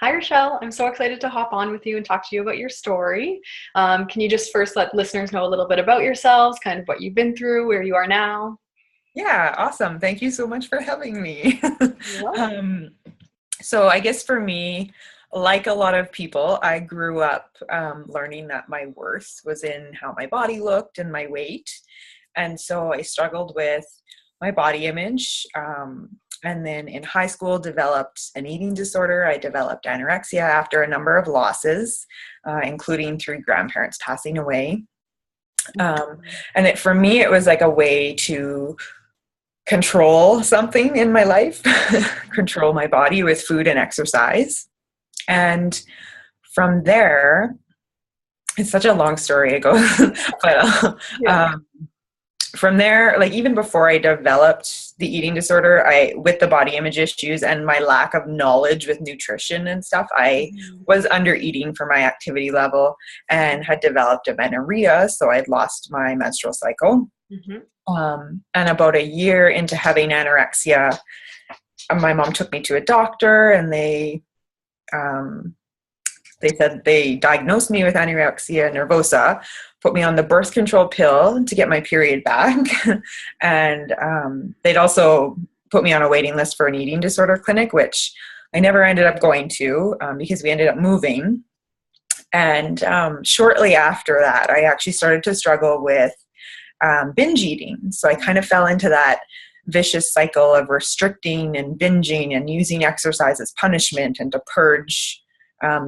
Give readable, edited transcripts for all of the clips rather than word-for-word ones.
Hi, Richelle. I'm so excited to hop on with you and talk to you about your story. Can you just first let listeners know a little bit about yourselves, kind of what you've been through, where you are now? Yeah, awesome. Thank you so much for having me. You're welcome. um, so I guess for me, like a lot of people, I grew up learning that my worth was in how my body looked and my weight. And so I struggled with my body image. And then in high school, developed an eating disorder. I developed anorexia after a number of losses, including three grandparents passing away. Um, and for me, it was like a way to control something in my life, control my body with food and exercise. And from there, it's such a long story ago, but Yeah. um, from there, like even before I developed the eating disorder, with the body image issues and my lack of knowledge with nutrition and stuff, I was under eating for my activity level and had developed amenorrhea. So I'd lost my menstrual cycle. Mm-hmm. And about a year into having anorexia, my mom took me to a doctor, and they said they diagnosed me with anorexia nervosa, put me on the birth control pill to get my period back, and they'd also put me on a waiting list for an eating disorder clinic, which I never ended up going to because we ended up moving. And shortly after that, I actually started to struggle with binge eating. So I kind of fell into that vicious cycle of restricting and binging and using exercise as punishment and to purge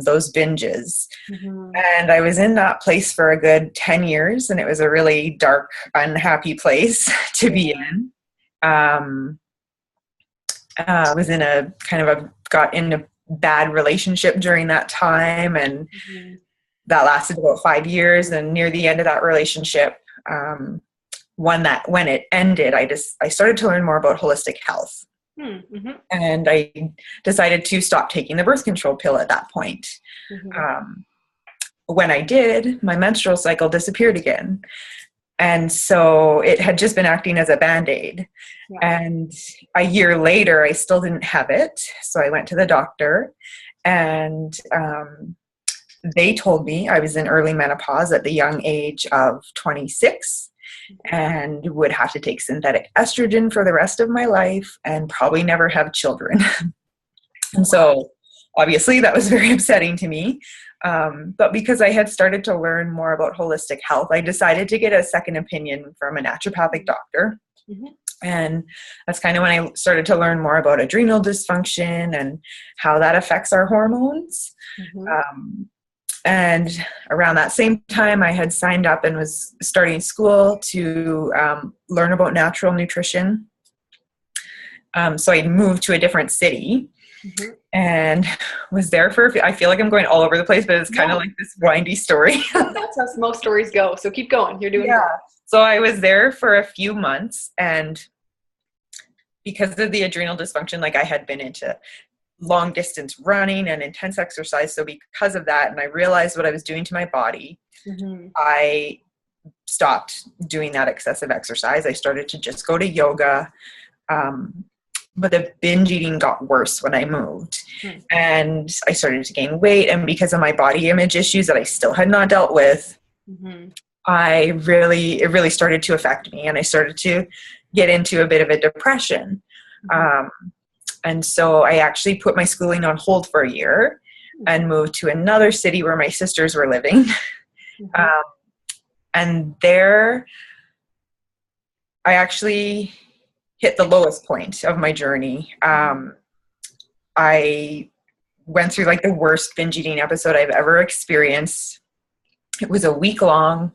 those binges. Mm-hmm. And I was in that place for a good 10 years, and it was a really dark, unhappy place to be in. I was in got in a bad relationship during that time, and Mm-hmm. that lasted about 5 years. And near the end of that relationship, when it ended, I started to learn more about holistic health. Mm-hmm. And I decided to stop taking the birth control pill at that point. Mm-hmm. Um, when I did, my menstrual cycle disappeared again. And so it had just been acting as a bandaid. Yeah. And a year later, I still didn't have it. So I went to the doctor, and they told me I was in early menopause at the young age of 26 and would have to take synthetic estrogen for the rest of my life and probably never have children. And so obviously that was very upsetting to me. But because I had started to learn more about holistic health, I decided to get a second opinion from a naturopathic doctor. Mm-hmm. And that's kind of when I started to learn more about adrenal dysfunction and how that affects our hormones. Mm-hmm. And around that same time, I had signed up and was starting school to learn about natural nutrition. So I moved to a different city. Mm-hmm. And was there I feel like I'm going all over the place, but it's kind of like this windy story. That's how most stories go. So keep going. You're doing good. So I was there for a few months, and because of the adrenal dysfunction, like I had been into long distance running and intense exercise. So because of that, and I realized what I was doing to my body, Mm-hmm. I stopped doing that excessive exercise. I started to just go to yoga. But the binge eating got worse when I moved, and I started to gain weight. And because of my body image issues that I still had not dealt with, Mm-hmm. it really started to affect me, and I started to get into a bit of a depression. Mm-hmm. And so I actually put my schooling on hold for a year and moved to another city where my sisters were living. Mm-hmm. And there I actually hit the lowest point of my journey. I went through like the worst binge eating episode I've ever experienced. It was a week long.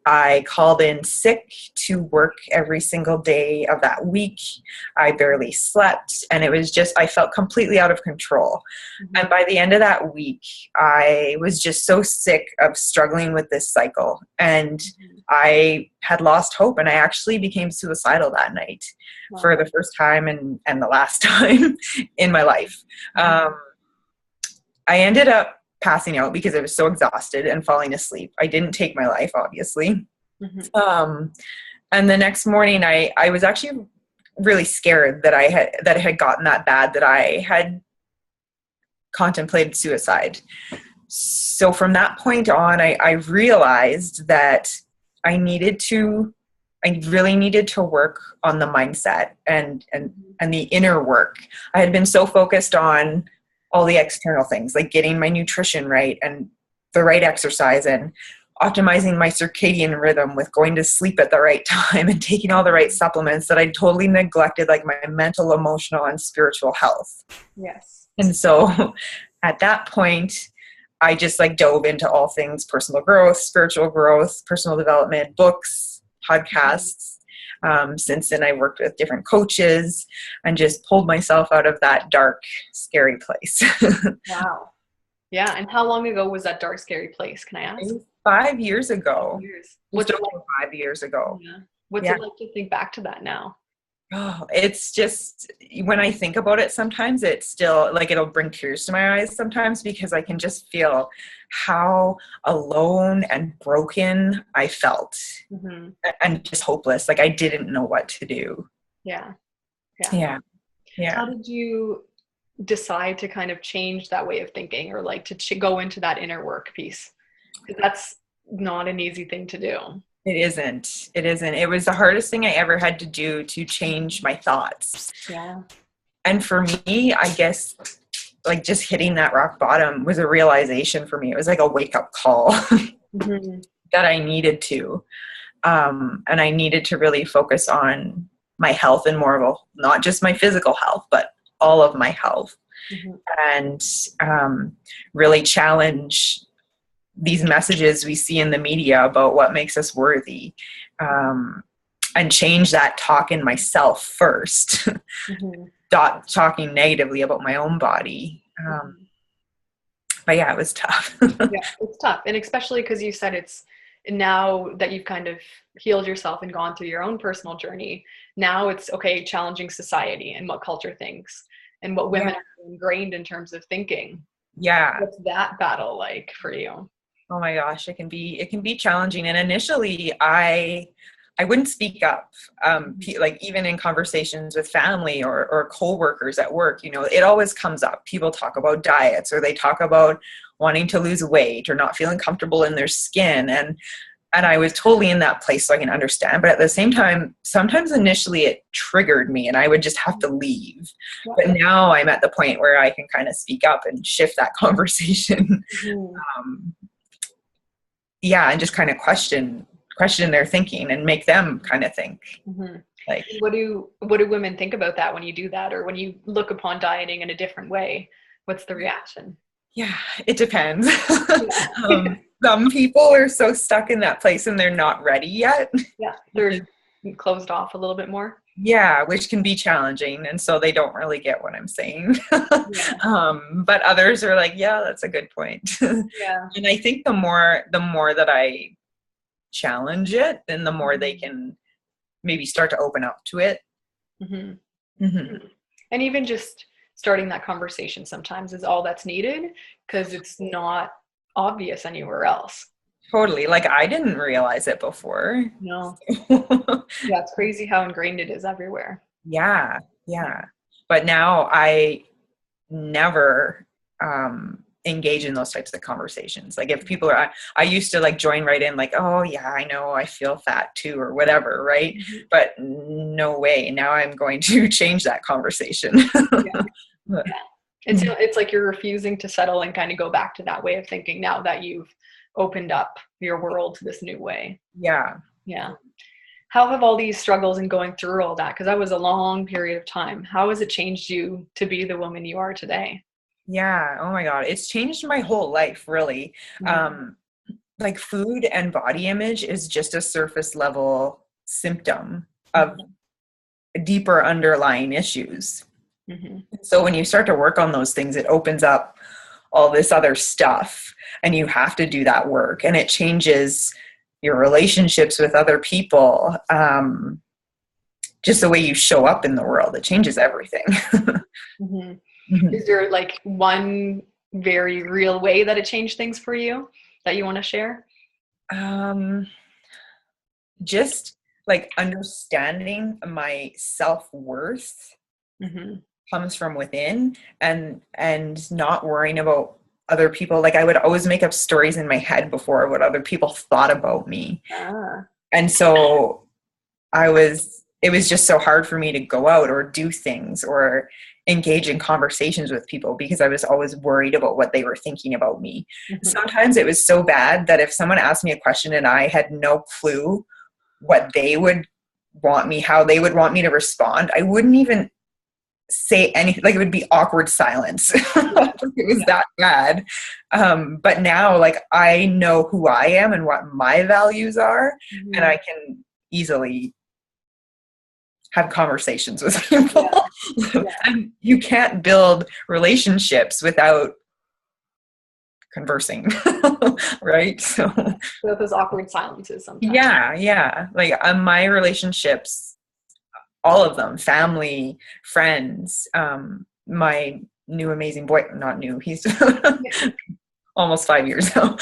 I called in sick to work every single day of that week. I barely slept, and it was just, I felt completely out of control. Mm-hmm. And by the end of that week, I was just so sick of struggling with this cycle. And I had lost hope, and I actually became suicidal that night. Wow. For the first time and the last time in my life. I ended up passing out because I was so exhausted and falling asleep. I didn't take my life, obviously. Mm-hmm. And the next morning, I was actually really scared that it had gotten that bad, that I had contemplated suicide. So from that point on, I realized that I really needed to work on the mindset and the inner work. I had been so focused on all the external things, like getting my nutrition right and the right exercise and optimizing my circadian rhythm with going to sleep at the right time and taking all the right supplements, that I totally neglected like my mental, emotional, and spiritual health. Yes. And so at that point, I just like dove into all things personal growth, spiritual growth, personal development, books, podcasts. Since then, I worked with different coaches and just pulled myself out of that dark, scary place. Wow. Yeah. And how long ago was that dark, scary place? Can I ask? 5 years ago. Years. What's it like? 5 years ago. Yeah. What's it like to think back to that now? Oh, it's just, when I think about it, sometimes it's still like, it'll bring tears to my eyes sometimes, because I can just feel how alone and broken I felt, and just hopeless. Like I didn't know what to do. Yeah. Yeah. Yeah. Yeah. How did you decide to kind of change that way of thinking, or like to go into that inner work piece? Because that's not an easy thing to do. It isn't. It isn't. It was the hardest thing I ever had to do, to change my thoughts. Yeah. And for me, I guess like just hitting that rock bottom was a realization for me. It was like a wake up call that I needed to. And I needed to really focus on my health, and more of a, not just my physical health, but all of my health. And really challenge these messages we see in the media about what makes us worthy, and change that talk in myself first. Talking negatively about my own body. But yeah, it was tough. Yeah, it's tough. And especially because you said it's, now that you've kind of healed yourself and gone through your own personal journey, now it's okay, challenging society and what culture thinks and what women are ingrained in terms of thinking. Yeah. What's that battle like for you? Oh my gosh, it can be challenging. And initially I wouldn't speak up, like even in conversations with family or coworkers at work, it always comes up. People talk about diets, or they talk about wanting to lose weight or not feeling comfortable in their skin. And I was totally in that place, so I can understand. But at the same time, sometimes initially it triggered me and I would just have to leave. But now I'm at the point where I can kind of speak up and shift that conversation. And just kind of question their thinking and make them kind of think. Like, what do women think about that when you do that, or when you look upon dieting in a different way? What's the reaction? Yeah, it depends. Some people are so stuck in that place and they're not ready yet. Yeah, they're closed off a little bit more. Yeah, which can be challenging, and so they don't really get what I'm saying. But others are like, yeah, that's a good point. And I think the more that I challenge it, then the more they can maybe start to open up to it. And even just starting that conversation sometimes is all that's needed, because it's not obvious anywhere else. Totally. Like I didn't realize it before. No. Yeah, it's crazy how ingrained it is everywhere. Yeah. But now I never engage in those types of conversations. Like if people are, I used to like join right in, like, oh yeah, I know, I feel fat too, or whatever, right? But no way. Now I'm going to change that conversation. It's like you're refusing to settle and kind of go back to that way of thinking now that you've opened up your world to this new way. Yeah. How have all these struggles and going through all that, because that was a long period of time, how has it changed you to be the woman you are today? Yeah. Oh my God. It's changed my whole life, really. Like food and body image is just a surface level symptom of deeper underlying issues. So when you start to work on those things, it opens up all this other stuff, and you have to do that work, and it changes your relationships with other people. Just the way you show up in the world, it changes everything. Is there like one very real way that it changed things for you that you want to share? Just like understanding my self-worth comes from within, and not worrying about other people. Like, I would always make up stories in my head before what other people thought about me. And so it was just so hard for me to go out or do things or engage in conversations with people because I was always worried about what they were thinking about me. Sometimes it was so bad that if someone asked me a question and I had no clue what they would want me, how they would want me to respond, I wouldn't even say anything. Like, it would be awkward silence. It was that bad. But now, like, I know who I am and what my values are, and I can easily have conversations with people. And you can't build relationships without conversing. Right? So those awkward silences sometimes. Yeah. Like, my relationships, all of them, family, friends, my new amazing boy, not new, he's almost 5 years now.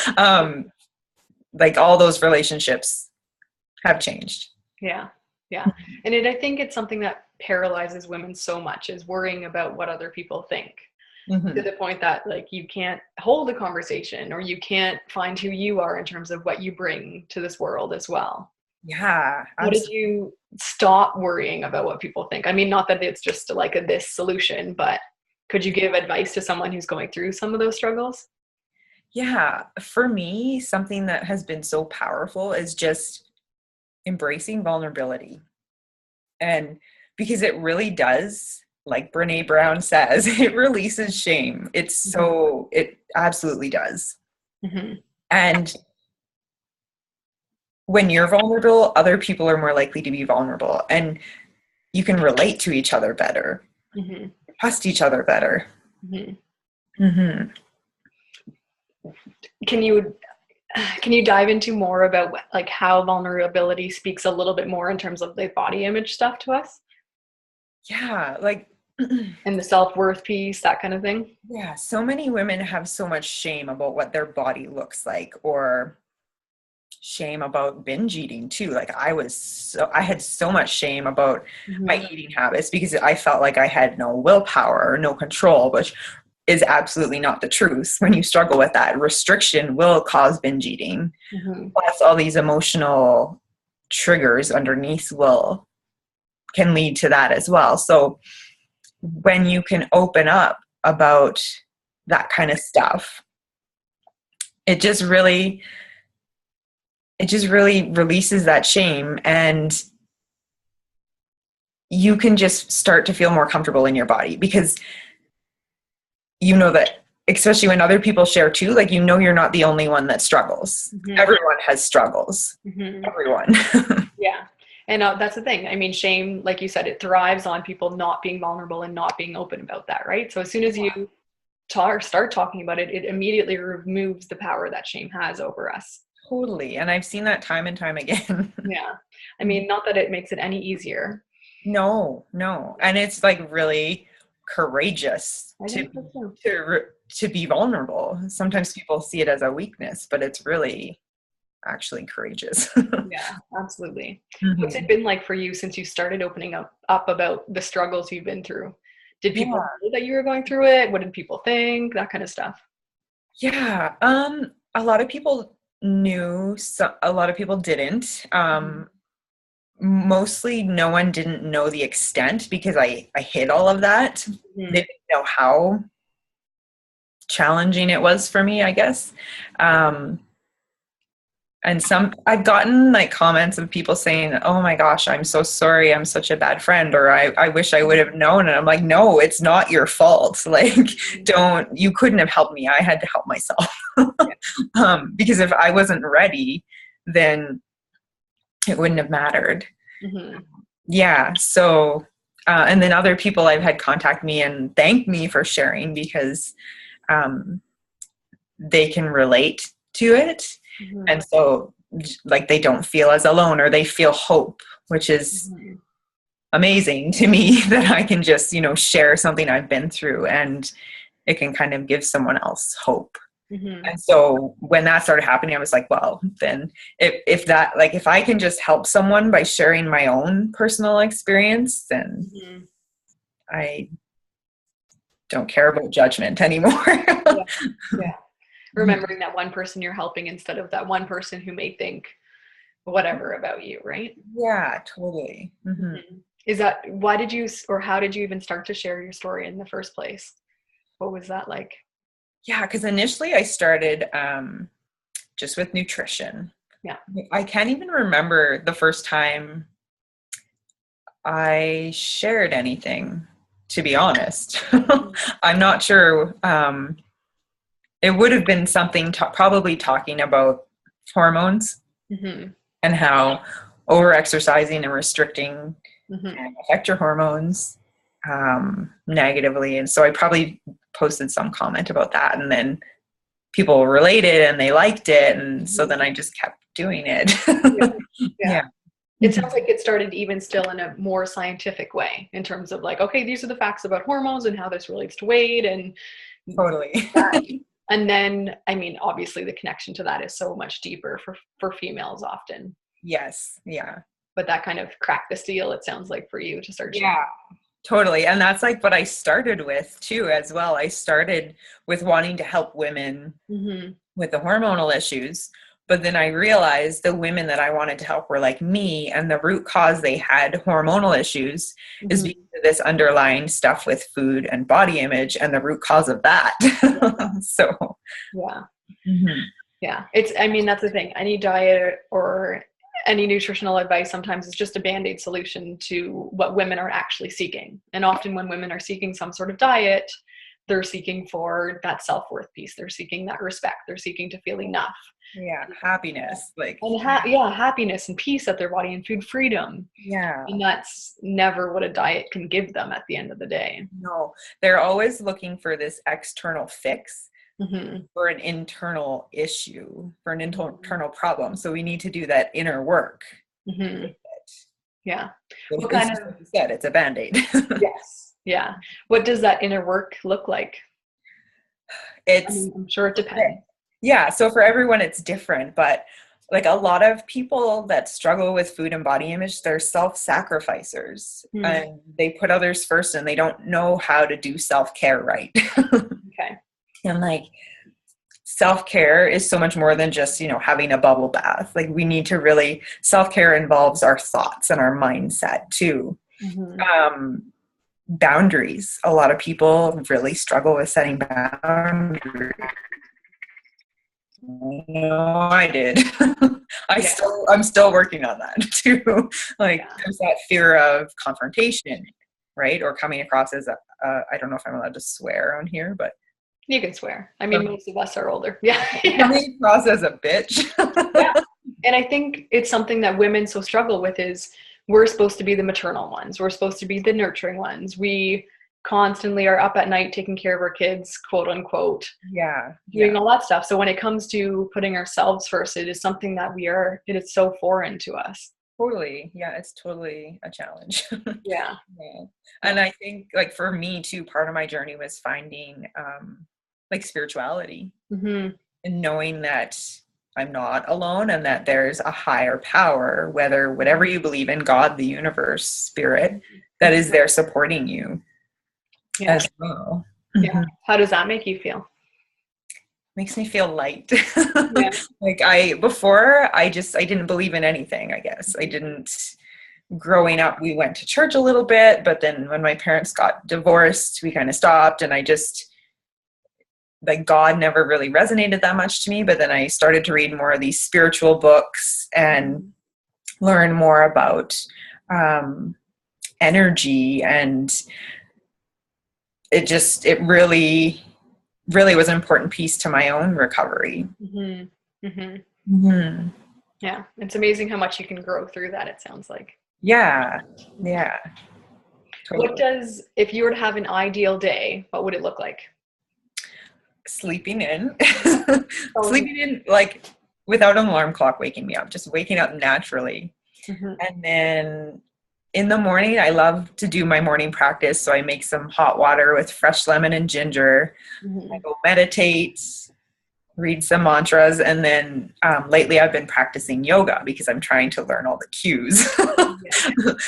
Like, all those relationships have changed. Yeah. And I think it's something that paralyzes women so much, is worrying about what other people think, to the point that, like, you can't hold a conversation, or you can't find who you are in terms of what you bring to this world as well. Yeah. How did you stop worrying about what people think? I mean, not that it's just like this solution, but could you give advice to someone who's going through some of those struggles? Yeah. For me, something that has been so powerful is just embracing vulnerability. And because it really does, like Brene Brown says, it releases shame. It absolutely does. And when you're vulnerable, other people are more likely to be vulnerable, and you can relate to each other better, trust each other better. Can you dive into more about like how vulnerability speaks a little bit more in terms of the body image stuff to us? Yeah, like and the self-worth piece, that kind of thing. Yeah, so many women have so much shame about what their body looks like, or shame about binge eating too. Like, I had so much shame about my eating habits because I felt like I had no willpower or no control, which is absolutely not the truth. When you struggle with that, restriction will cause binge eating. Plus, all these emotional triggers underneath can lead to that as well. So when you can open up about that kind of stuff, it just really releases that shame, and you can just start to feel more comfortable in your body, because you know that, especially when other people share too, like, you know, you're not the only one that struggles. Everyone has struggles. Everyone. Yeah. And that's the thing. I mean, shame, like you said, it thrives on people not being vulnerable and not being open about that, right? So as soon as you start talking about it, it immediately removes the power that shame has over us. Totally. And I've seen that time and time again. Yeah. I mean, not that it makes it any easier. No. And it's like really courageous to be vulnerable. Sometimes people see it as a weakness, but it's really actually courageous. Yeah, absolutely. What's it been like for you since you started opening up about the struggles you've been through? Did people know that you were going through it? What did people think? That kind of stuff. Yeah. A lot of people knew, a lot of people didn't. Mostly no one didn't know the extent, because I hid all of that. They didn't know how challenging it was for me, I guess. And I've gotten like comments of people saying, "Oh my gosh, I'm so sorry. I'm such a bad friend." Or I wish I would have known. And I'm like, no, it's not your fault. Like, you couldn't have helped me. I had to help myself. Because if I wasn't ready, then it wouldn't have mattered. Yeah. So, and then other people I've had contact me and thank me for sharing, because they can relate to it. And so, like, they don't feel as alone, or they feel hope, which is amazing to me, that I can just, share something I've been through, and it can kind of give someone else hope. And so when that started happening, I was like, well, then if I can just help someone by sharing my own personal experience, then I don't care about judgment anymore. Yeah. Remembering that one person you're helping instead of that one person who may think whatever about you, right? Yeah, totally. Mm-hmm. Is that, why did you, or how did you even start to share your story in the first place? What was that like? Yeah, because initially I started just with nutrition. Yeah. I can't even remember the first time I shared anything, to be honest. I'm not sure. It would have been something probably talking about hormones and how over-exercising and restricting can affect your hormones negatively. And so I probably posted some comment about that, and then people related and they liked it. And so then I just kept doing it. Yeah. It sounds like it started even still in a more scientific way in terms of like, okay, these are the facts about hormones and how this relates to weight and totally. And then, I mean, obviously the connection to that is so much deeper for females often. Yes. Yeah. But that kind of cracked the seal, it sounds like, for you to start. Yeah, totally. And that's like what I started with too, as well. I started with wanting to help women with the hormonal issues. But then I realized the women that I wanted to help were like me, and the root cause they had hormonal issues is because of this underlying stuff with food and body image, and the root cause of that. So, yeah. Yeah. I mean, that's the thing. Any diet or any nutritional advice sometimes is just a band-aid solution to what women are actually seeking. And often when women are seeking some sort of diet, they're seeking for that self-worth piece. They're seeking that respect. They're seeking to feel enough. Yeah, happiness, like happiness and peace at their body and food freedom. Yeah, and that's never what a diet can give them at the end of the day. No, they're always looking for this external fix for an internal issue, for an internal problem. So we need to do that inner work. Yeah. What kind of, like you said, it's a band-aid. Yes. Yeah. What does that inner work look like? I'm sure it depends. Yeah. So for everyone, it's different, but like a lot of people that struggle with food and body image, they're self-sacrificers and they put others first, and they don't know how to do self-care right. Okay. And like self-care is so much more than just, having a bubble bath. Like we need to really, self-care involves our thoughts and our mindset too. Boundaries. A lot of people really struggle with setting boundaries. No, I did. I'm still working on that too. There's that fear of confrontation, right? Or coming across as I don't know if I'm allowed to swear on here, but you can swear. I mean, most of us are older. Yeah. Coming across as a bitch. Yeah. And I think it's something that women so struggle with is we're supposed to be the maternal ones. We're supposed to be the nurturing ones. We constantly are up at night taking care of our kids, quote unquote. Yeah. Doing all that stuff. So when it comes to putting ourselves first, it is something that it is so foreign to us. Totally. Yeah. It's totally a challenge. Yeah. And I think like for me too, part of my journey was finding like spirituality and knowing that I'm not alone and that there's a higher power, whatever you believe in, God, the universe, spirit, that is there supporting you as well. Yeah. How does that make you feel? Makes me feel light. Before I didn't believe in anything, I guess. Growing up, we went to church a little bit, but then when my parents got divorced, we kind of stopped, and God never really resonated that much to me. But then I started to read more of these spiritual books and learn more about energy, and it really was an important piece to my own recovery. Yeah, it's amazing how much you can grow through that, it sounds like. Yeah. Totally. If you were to have an ideal day, what would it look like? Sleeping in, like without an alarm clock waking me up, just waking up naturally. And then in the morning, I love to do my morning practice. So I make some hot water with fresh lemon and ginger. I go meditate, read some mantras. And then lately I've been practicing yoga because I'm trying to learn all the cues.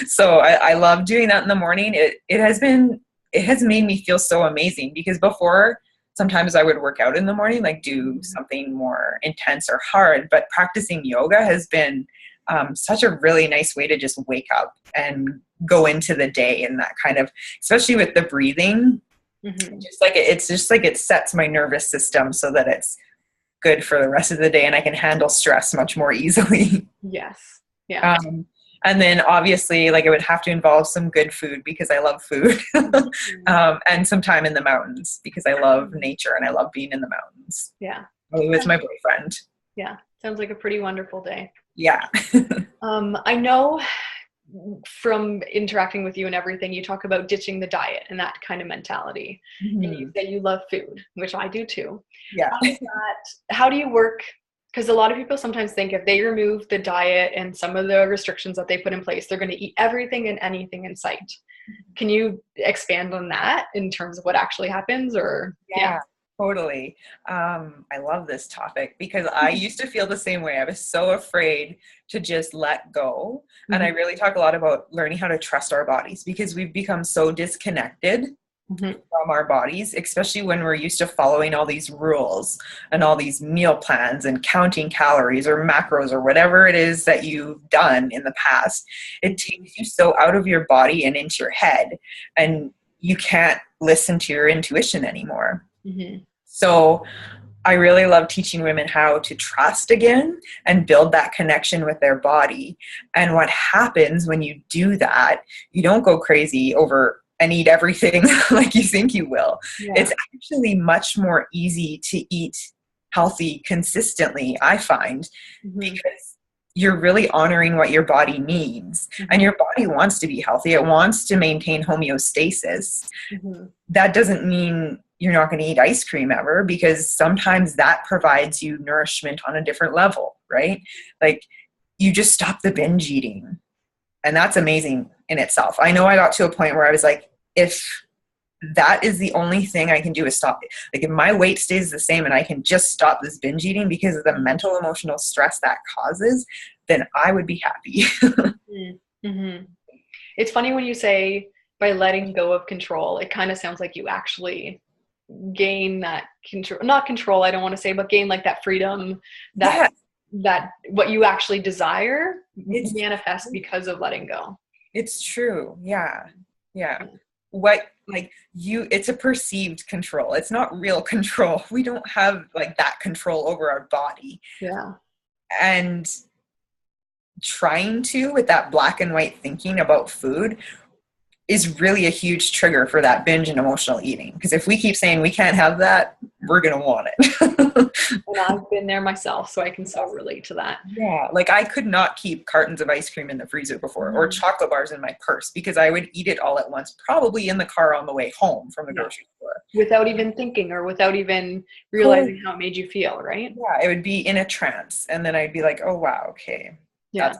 So I love doing that in the morning. It has been it has made me feel so amazing, because before, sometimes I would work out in the morning, like do something more intense or hard, but practicing yoga has been such a really nice way to just wake up and go into the day, and that kind of, especially with the breathing, it's just like it sets my nervous system so that it's good for the rest of the day, and I can handle stress much more easily. Yes. Yeah. And then obviously, like, it would have to involve some good food, because I love food, and some time in the mountains, because I love nature and I love being in the mountains. Yeah. With my boyfriend. Yeah. Sounds like a pretty wonderful day. Yeah. I know from interacting with you and everything, you talk about ditching the diet and that kind of mentality. And you say you love food, which I do too. Yeah. How do you work? Because a lot of people sometimes think if they remove the diet and some of the restrictions that they put in place, they're going to eat everything and anything in sight. Can you expand on that in terms of what actually happens? Or yeah. Totally. I love this topic, because I used to feel the same way. I was so afraid to just let go. And I really talk a lot about learning how to trust our bodies, because we've become so disconnected from our bodies, especially when we're used to following all these rules and all these meal plans and counting calories or macros or whatever it is that you've done in the past. It takes you so out of your body and into your head, and you can't listen to your intuition anymore. So I really love teaching women how to trust again and build that connection with their body. And what happens when you do that, you don't go crazy over and eat everything like you think you will. It's actually much more easy to eat healthy consistently, I find, because you're really honoring what your body needs. And your body wants to be healthy. It wants to maintain homeostasis. That doesn't mean you're not going to eat ice cream ever, because sometimes that provides you nourishment on a different level, right? Like, you just stop the binge eating, and that's amazing in itself. I know I got to a point where I was like, if that is the only thing I can do is stop it. Like, if my weight stays the same and I can just stop this binge eating because of the mental, emotional stress that causes, then I would be happy. It's funny when you say by letting go of control, it kind of sounds like you actually gain that control, not control, I don't want to say, but gain like that freedom, that what you actually desire manifests because of letting go. It's true. Yeah. What, like, it's a perceived control. It's not real control. We don't have like that control over our body. And trying to, with that black and white thinking about food, is really a huge trigger for that binge and emotional eating. Because if we keep saying we can't have that, we're going to want it. And I've been there myself, so I can so relate to that. Yeah. Like, I could not keep cartons of ice cream in the freezer before, or chocolate bars in my purse, because I would eat it all at once, probably in the car on the way home from the grocery store. Without even thinking, or without even realizing how it made you feel, right? Yeah. It would be in a trance. And then I'd be like, oh, wow, okay. Yeah.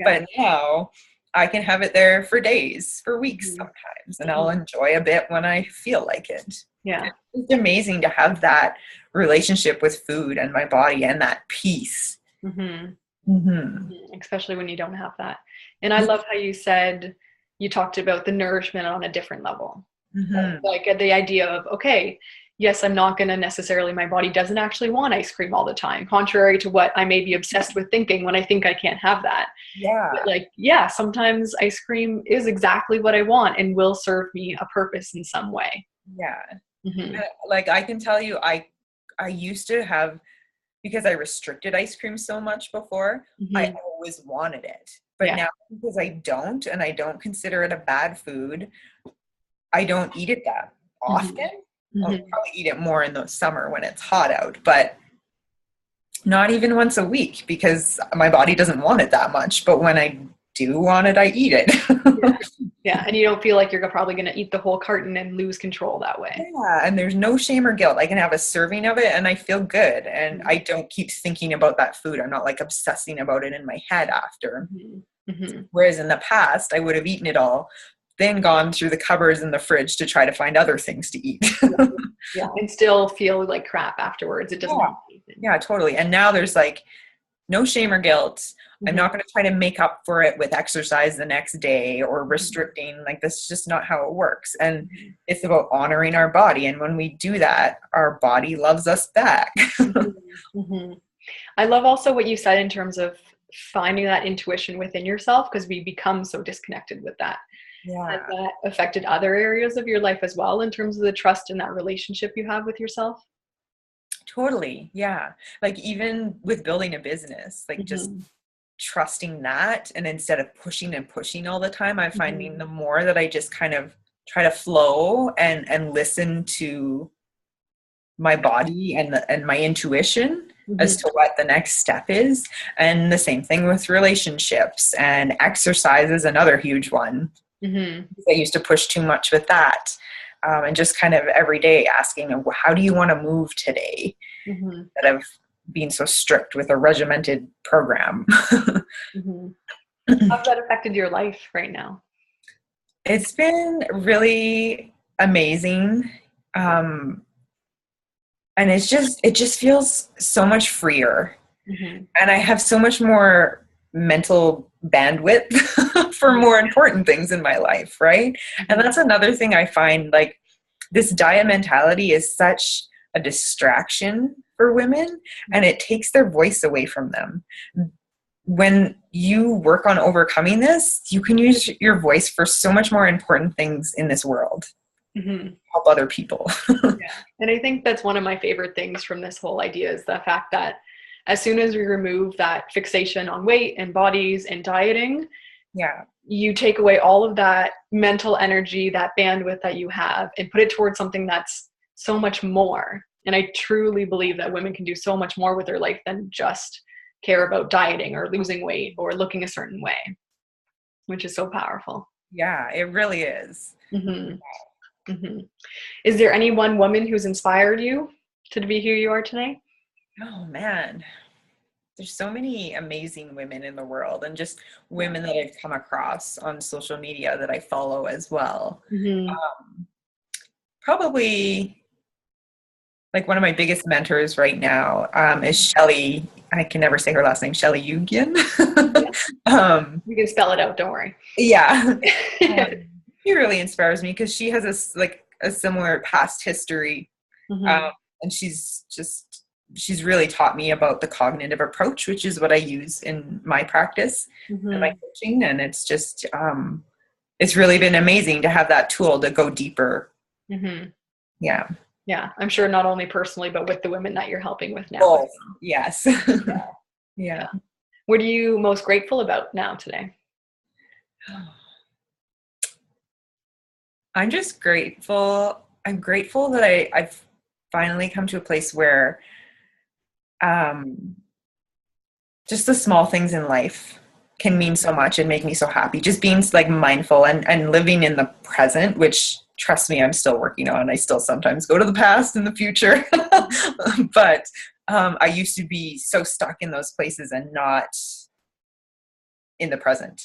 But now I can have it there for days, for weeks sometimes, and I'll enjoy a bit when I feel like it. Yeah. It's amazing to have that relationship with food and my body and that peace. Especially when you don't have that. And I love how you said, you talked about the nourishment on a different level. Like the idea of, okay, yes, I'm not going to necessarily, my body doesn't actually want ice cream all the time, contrary to what I may be obsessed with thinking when I think I can't have that. But like, sometimes ice cream is exactly what I want and will serve me a purpose in some way. Like, I can tell you, I used to have, because I restricted ice cream so much before, I always wanted it. But now, because I don't, and I don't consider it a bad food, I don't eat it that often. I'll probably eat it more in the summer when it's hot out, but not even once a week, because my body doesn't want it that much. But when I do want it, I eat it. And you don't feel like you're probably going to eat the whole carton and lose control that way. And there's no shame or guilt. I can have a serving of it and I feel good, and I don't keep thinking about that food. I'm not like obsessing about it in my head after. Whereas in the past, I would have eaten it all, then gone through the cupboards in the fridge to try to find other things to eat. And still feel like crap afterwards. It doesn't. Yeah, totally. And now there's like no shame or guilt. I'm not going to try to make up for it with exercise the next day or restricting. Like, that's just not how it works. And it's about honoring our body. And when we do that, our body loves us back. I love also what you said in terms of finding that intuition within yourself, because we become so disconnected with that. Yeah. Has that affected other areas of your life as well, in terms of the trust in that relationship you have with yourself? Totally. Yeah. Like, even with building a business, like just trusting that. And instead of pushing and pushing all the time, I'm finding the more that I just kind of try to flow and listen to my body and my intuition as to what the next step is. And the same thing with relationships, and exercise is another huge one. I used to push too much with that. And just kind of every day asking, how do you want to move today? Instead of being so strict with a regimented program. How's that affected your life right now? It's been really amazing. And it just feels so much freer. And I have so much more mental bandwidth for more important things in my life, right? And that's another thing I find, like, this diet mentality is such a distraction for women, and it takes their voice away from them. When you work on overcoming this, you can use your voice for so much more important things in this world. Help other people. And I think that's one of my favorite things from this whole idea, is the fact that as soon as we remove that fixation on weight and bodies and dieting, you take away all of that mental energy, that bandwidth that you have, and put it towards something that's so much more. And I truly believe that women can do so much more with their life than just care about dieting or losing weight or looking a certain way, which is so powerful. Yeah, it really is. Is there any one woman who's inspired you to be who you are today? Oh man, there's so many amazing women in the world, and just women that I've come across on social media that I follow as well. Probably, like, one of my biggest mentors right now is Shelley. I can never say her last name. Shelley Ludwig. You can spell it out. Don't worry. Yeah. She really inspires me because she has a similar past history. And she's really taught me about the cognitive approach, which is what I use in my practice and my coaching. And it's just, it's really been amazing to have that tool to go deeper. Yeah, I'm sure not only personally, but with the women that you're helping with now. Both. Yes. Yeah. What are you most grateful about now today? I'm just grateful. I'm grateful that I've finally come to a place where just the small things in life can mean so much and make me so happy. Just being like mindful and living in the present, which, trust me, I'm still working on. I still sometimes go to the past and the future. But I used to be so stuck in those places and not in the present.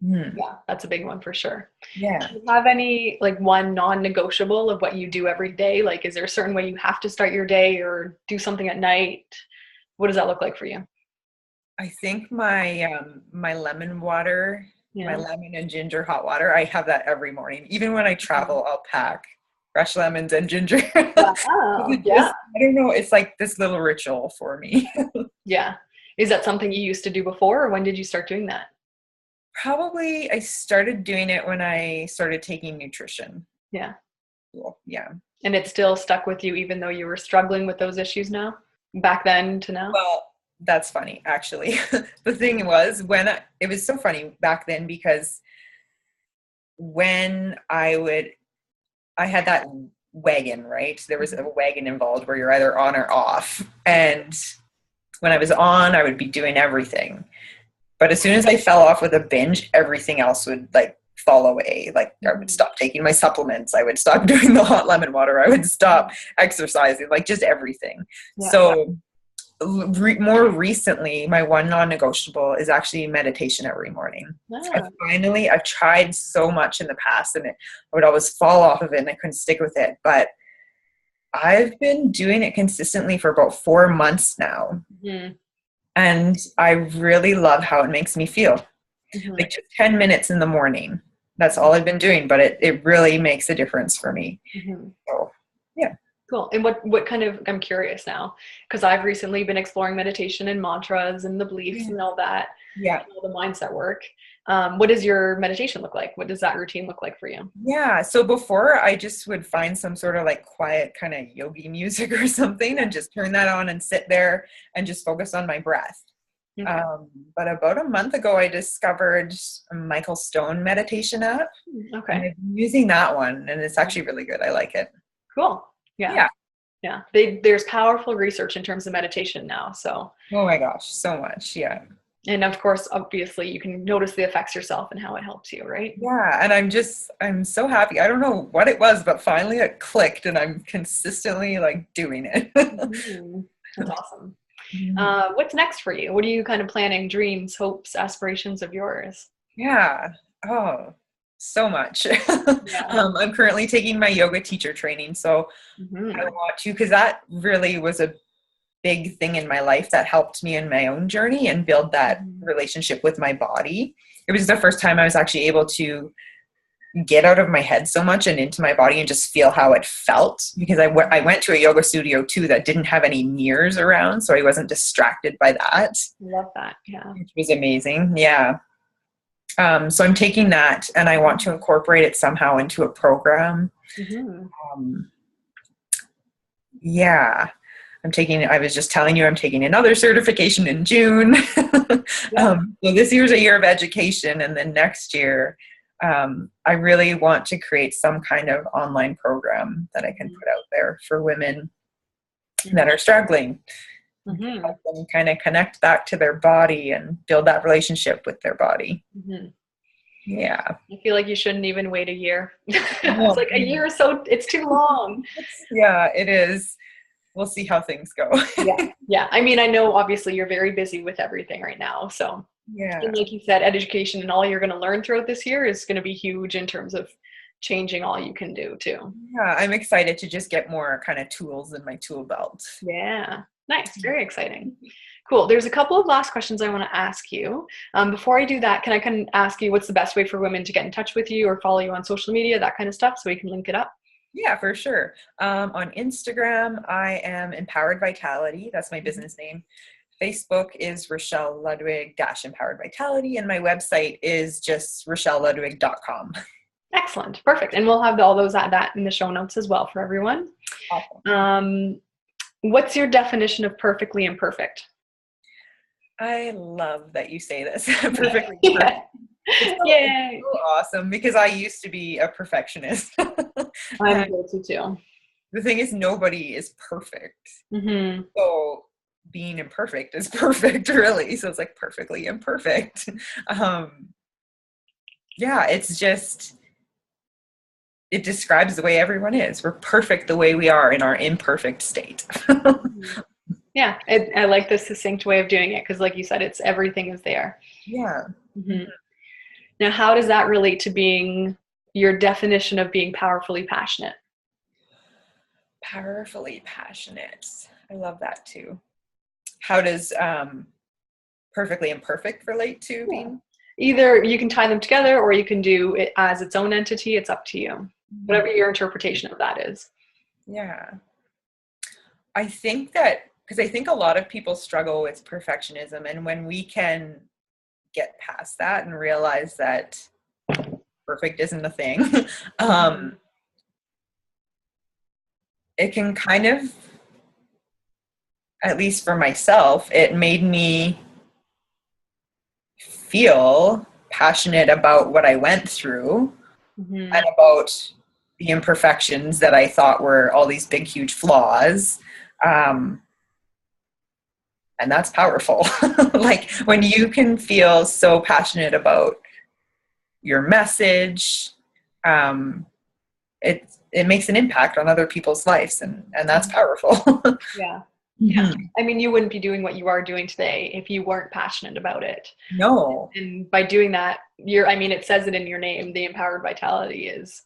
Yeah, that's a big one for sure. Yeah. Do you have any, like, one non-negotiable of what you do every day? Like, is there a certain way you have to start your day or do something at night? What does that look like for you? I think my my lemon water, my lemon and ginger hot water, I have that every morning. Even when I travel, I'll pack fresh lemons and ginger. Wow. I don't know. It's like this little ritual for me. Yeah. Is that something you used to do before, or when did you start doing that? Probably I started doing it when I started taking nutrition. Yeah. Cool. Yeah. And it still stuck with you even though you were struggling with those issues now? Back then to now? Well, that's funny, actually. The thing was, it was so funny back then, because when I had that wagon, right? There was a wagon involved where you're either on or off. And when I was on, I would be doing everything. But as soon as I fell off with a binge, everything else would fall away. Like, I would stop taking my supplements. I would stop doing the hot lemon water. I would stop exercising, just everything. Yeah. So more recently, my one non-negotiable is actually meditation every morning. Yeah. I've tried so much in the past, and I would always fall off of it and I couldn't stick with it. But I've been doing it consistently for about 4 months now. Mm-hmm. And I really love how it makes me feel. Mm-hmm. Like just 10 minutes in the morning. That's all I've been doing, but it really makes a difference for me. Mm-hmm. So, yeah. Cool. And what kind of, I'm curious now, because I've recently been exploring meditation and mantras and the beliefs and all that. Yeah. All the mindset work. What does your meditation look like? What does that routine look like for you? Yeah. So before I just would find some sort of like quiet kind of yogi music or something and just turn that on and sit there and just focus on my breath. Okay. But about a month ago, I discovered a Michael Stone meditation app. Okay. And I've been using that one, and it's actually really good. I like it. Cool. Yeah. Yeah. There's powerful research in terms of meditation now. So. Oh my gosh, so much. Yeah. And of course, obviously, you can notice the effects yourself and how it helps you, right? Yeah. And I'm so happy. I don't know what it was, but finally it clicked, and I'm consistently like doing it. Mm-hmm. That's awesome. What's next for you? What are you kind of planning? Dreams, hopes, aspirations of yours? Yeah. Oh, so much. Yeah. I'm currently taking my yoga teacher training. So I want to, because that really was a big thing in my life that helped me in my own journey and build that relationship with my body. It was the first time I was actually able to get out of my head so much and into my body and just feel how it felt, because I went to a yoga studio too that didn't have any mirrors around, so I wasn't distracted by that. Love that. Yeah. Which was amazing. Yeah. So I'm taking that and I want to incorporate it somehow into a program. Yeah. I was just telling you, I'm taking another certification in June. So this year's a year of education. And then next year, I really want to create some kind of online program that I can put out there for women that are struggling. Help them kind of connect back to their body and build that relationship with their body. Yeah. I feel like you shouldn't even wait a year. It's like a year or so, it's too long. Yeah, it is. We'll see how things go. Yeah. I mean, I know obviously you're very busy with everything right now. So and like you said, education and all you're going to learn throughout this year is going to be huge in terms of changing all you can do too. Yeah, I'm excited to just get more kind of tools in my tool belt. Yeah. Nice. Very exciting. Cool. There's a couple of last questions I want to ask you. Before I do that, can I ask you what's the best way for women to get in touch with you or follow you on social media, that kind of stuff, so we can link it up? Yeah, for sure. On Instagram, I am Empowered Vitality. That's my business name. Facebook is Richelle Ludwig -Empowered Vitality. And my website is just richelleludwig.com. Excellent. Perfect. And we'll have all those at that in the show notes as well for everyone. Awesome. What's your definition of perfectly imperfect? I love that you say this. Perfectly imperfect. It's so awesome, because I used to be a perfectionist. I'm guilty too. The thing is, nobody is perfect. So being imperfect is perfect, really. So it's like perfectly imperfect. Yeah, it's just, it describes the way everyone is. We're perfect the way we are in our imperfect state. Yeah, I like the succinct way of doing it, because like you said, it's everything is there. Yeah. Now, how does that relate to being your definition of being powerfully passionate? Powerfully passionate. I love that too. How does perfectly imperfect relate to being? Either you can tie them together or you can do it as its own entity. It's up to you. Whatever your interpretation of that is. Yeah. I think that, because I think a lot of people struggle with perfectionism, and when we can get past that and realize that perfect isn't a thing, it can kind of, at least for myself, it made me feel passionate about what I went through and about the imperfections that I thought were all these big, huge flaws. And that's powerful. Like when you can feel so passionate about your message, it makes an impact on other people's lives, and that's powerful. Yeah. I mean, you wouldn't be doing what you are doing today if you weren't passionate about it. No. And by doing that, it says it in your name, the Empowered Vitality is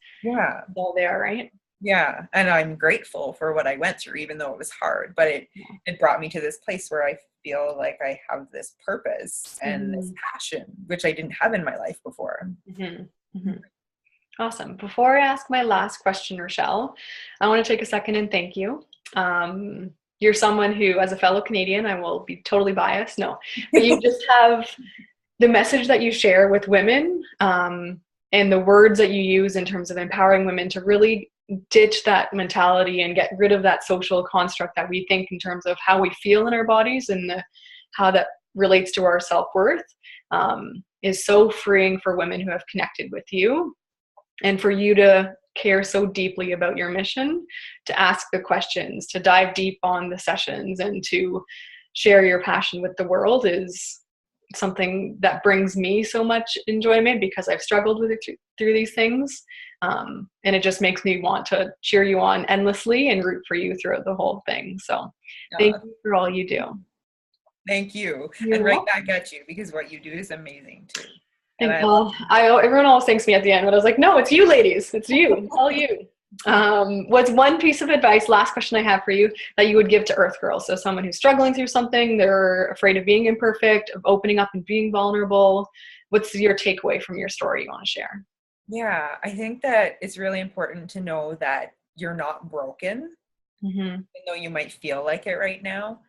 all there, right? Yeah. And I'm grateful for what I went through, even though it was hard, but it brought me to this place where I feel like I have this purpose and this passion, which I didn't have in my life before. Awesome. Before I ask my last question, Richelle, I want to take a second and thank you. You're someone who, as a fellow Canadian, I will be totally biased. No, but you just have the message that you share with women, and the words that you use in terms of empowering women to really ditch that mentality and get rid of that social construct that we think in terms of how we feel in our bodies and how that relates to our self-worth, is so freeing for women who have connected with you, and for you to care so deeply about your mission, to ask the questions, to dive deep on the sessions, and to share your passion with the world is something that brings me so much enjoyment, because I've struggled with it through these things. And it just makes me want to cheer you on endlessly and root for you throughout the whole thing. So thank you for all you do. Thank you. You're and welcome. Right back at you, because what you do is amazing too. Everyone always thanks me at the end, but I was like, no, it's you ladies. It's you. It's all you. What's one piece of advice, last question I have for you, that you would give to Earth Girls? So someone who's struggling through something, they're afraid of being imperfect, of opening up and being vulnerable. What's your takeaway from your story you want to share? Yeah, I think that it's really important to know that you're not broken, even though you might feel like it right now.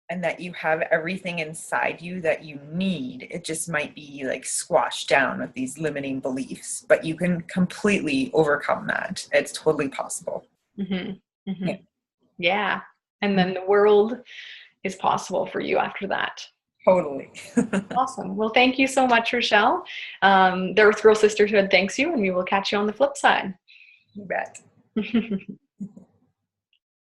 And that you have everything inside you that you need. It just might be like squashed down with these limiting beliefs, but you can completely overcome that. It's totally possible. Yeah. And then the world is possible for you after that. Totally. Awesome. Well, thank you so much, Richelle. The Earth Girl Sisterhood thanks you, and we will catch you on the flip side. You bet.